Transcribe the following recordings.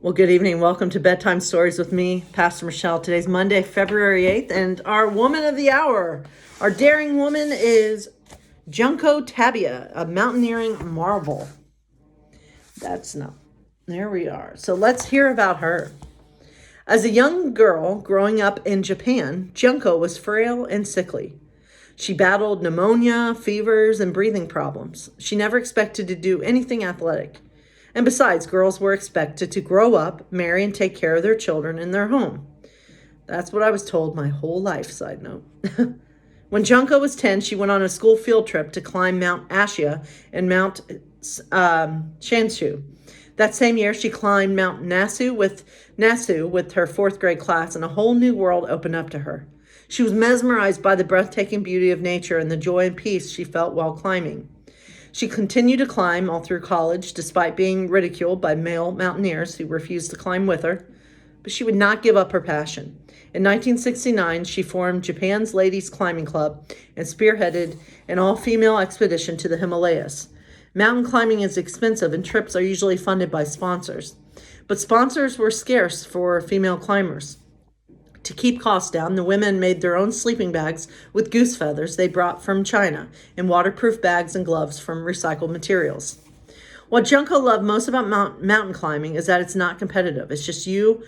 Well, good evening. Welcome to Bedtime Stories with me, Pastor Michelle. Today's Monday, February 8th, and our woman of the hour, our daring woman is Junko Tabia, a mountaineering marvel. There we are. So let's hear about her. As a young girl growing up in Japan, Junko was frail and sickly. She battled pneumonia, fevers, and breathing problems. She never expected to do anything athletic. And besides, girls were expected to grow up, marry, and take care of their children in their home. That's what I was told my whole life, side note. When Junko was 10, she went on a school field trip to climb Mount Ashia and Mount Shanshu. That same year, she climbed Mount Nasu with her fourth grade class, and a whole new world opened up to her. She was mesmerized by the breathtaking beauty of nature and the joy and peace she felt while climbing. She continued to climb all through college, despite being ridiculed by male mountaineers who refused to climb with her. But she would not give up her passion. In 1969, she formed Japan's Ladies Climbing Club and spearheaded an all-female expedition to the Himalayas. Mountain climbing is expensive, and trips are usually funded by sponsors. But sponsors were scarce for female climbers. To keep costs down, the women made their own sleeping bags with goose feathers they brought from China and waterproof bags and gloves from recycled materials. What Junko loved most about mountain climbing is that it's not competitive. It's just you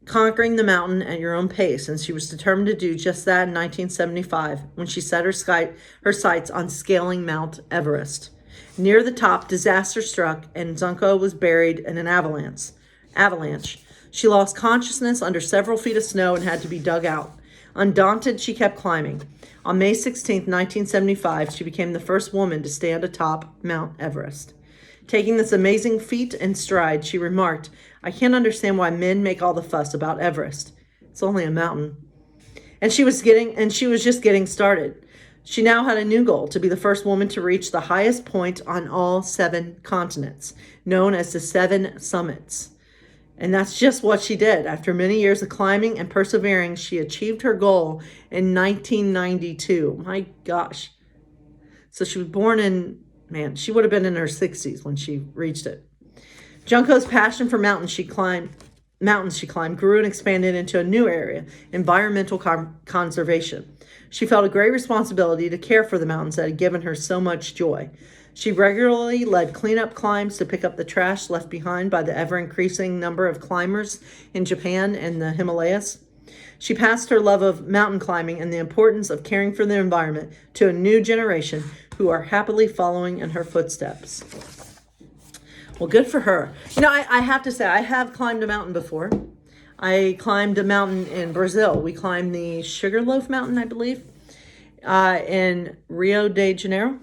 conquering the mountain at your own pace, and she was determined to do just that in 1975 when she set her sights on scaling Mount Everest. Near the top, disaster struck, and Junko was buried in an avalanche. She lost consciousness under several feet of snow and had to be dug out. Undaunted, she kept climbing. On May 16, 1975, she became the first woman to stand atop Mount Everest. Taking this amazing feat in stride, she remarked, "I can't understand why men make all the fuss about Everest. It's only a mountain." And she was just getting started. She now had a new goal, to be the first woman to reach the highest point on all 7 continents, known as the 7 Summits. And that's just what she did. After many years of climbing and persevering, she achieved her goal in 1992. My gosh. So she was born she would have been in her 60s when she reached it. Junko's passion for mountains she climbed grew and expanded into a new area, environmental conservation. She felt a great responsibility to care for the mountains that had given her so much joy. She regularly led cleanup climbs to pick up the trash left behind by the ever-increasing number of climbers in Japan and the Himalayas. She passed her love of mountain climbing and the importance of caring for the environment to a new generation who are happily following in her footsteps. Well, good for her. I have to say, I have climbed a mountain before. I climbed a mountain in Brazil. We climbed the Sugarloaf Mountain, I believe, in Rio de Janeiro.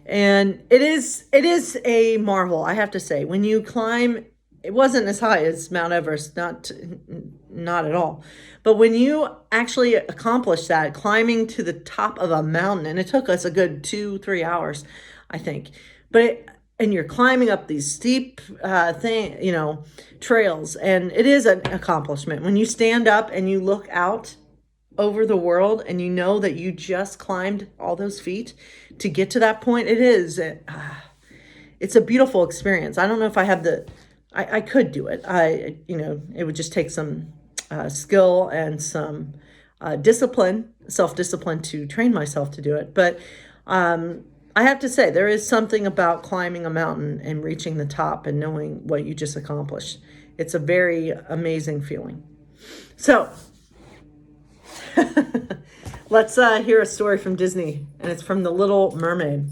And it is a marvel, I have to say. When you climb, it wasn't as high as Mount Everest, not at all. But when you actually accomplish that, climbing to the top of a mountain, and it took us a good 2-3 hours, I think. And you're climbing up these steep trails, and it is an accomplishment. When you stand up and you look out over the world and you know that you just climbed all those feet to get to that point, it's a beautiful experience. I don't know if I have I could do it. It would just take some skill and some self-discipline to train myself to do it. But I have to say, there is something about climbing a mountain and reaching the top and knowing what you just accomplished. It's a very amazing feeling. So, let's hear a story from Disney, and it's from The Little Mermaid. And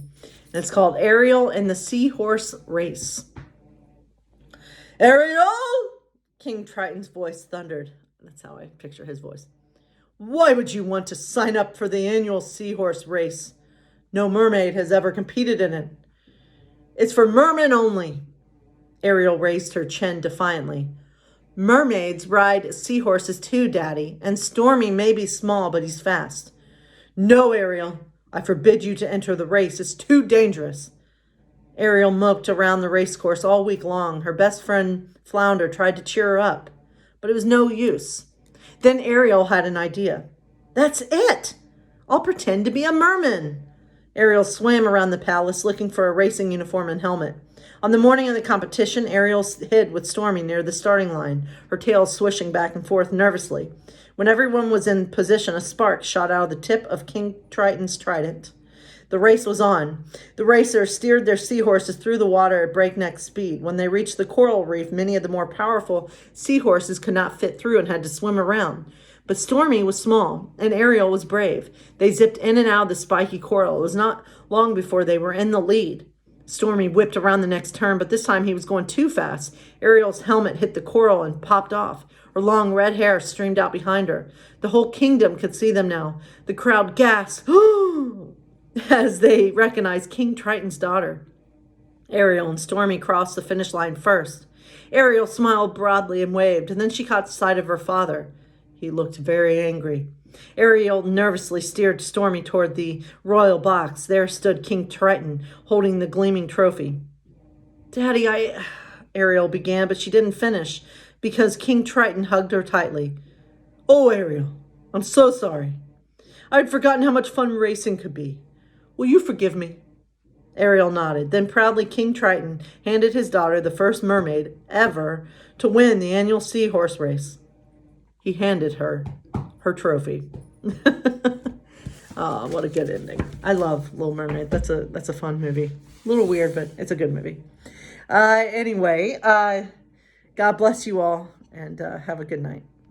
it's called Ariel and the Seahorse Race. "Ariel!" King Triton's voice thundered. That's how I picture his voice. "Why would you want to sign up for the annual seahorse race? No mermaid has ever competed in it. It's for mermen only." Ariel raised her chin defiantly. "Mermaids ride seahorses too, Daddy, and Stormy may be small, but he's fast." "No, Ariel, I forbid you to enter the race. It's too dangerous." Ariel moped around the race course all week long. Her best friend, Flounder, tried to cheer her up, but it was no use. Then Ariel had an idea. "That's it! I'll pretend to be a merman." Ariel swam around the palace looking for a racing uniform and helmet. On the morning of the competition, Ariel hid with Stormy near the starting line, her tail swishing back and forth nervously. When everyone was in position, a spark shot out of the tip of King Triton's trident. The race was on. The racers steered their seahorses through the water at breakneck speed. When they reached the coral reef, many of the more powerful seahorses could not fit through and had to swim around. But Stormy was small, and Ariel was brave. They zipped in and out of the spiky coral. It was not long before they were in the lead. Stormy whipped around the next turn, but this time he was going too fast. Ariel's helmet hit the coral and popped off. Her long red hair streamed out behind her. The whole kingdom could see them now. The crowd gasped as they recognized King Triton's daughter. Ariel and Stormy crossed the finish line first. Ariel smiled broadly and waved, and then she caught sight of her father. He looked very angry. Ariel nervously steered Stormy toward the royal box. There stood King Triton, holding the gleaming trophy. "Daddy, Ariel began, but she didn't finish because King Triton hugged her tightly. "Oh, Ariel, I'm so sorry. I'd forgotten how much fun racing could be. Will you forgive me?" Ariel nodded. Then proudly King Triton handed his daughter, the first mermaid ever to win the annual seahorse race. He handed her trophy. Oh, what a good ending. I love Little Mermaid. That's a fun movie. A little weird, but it's a good movie. Anyway, God bless you all, and have a good night.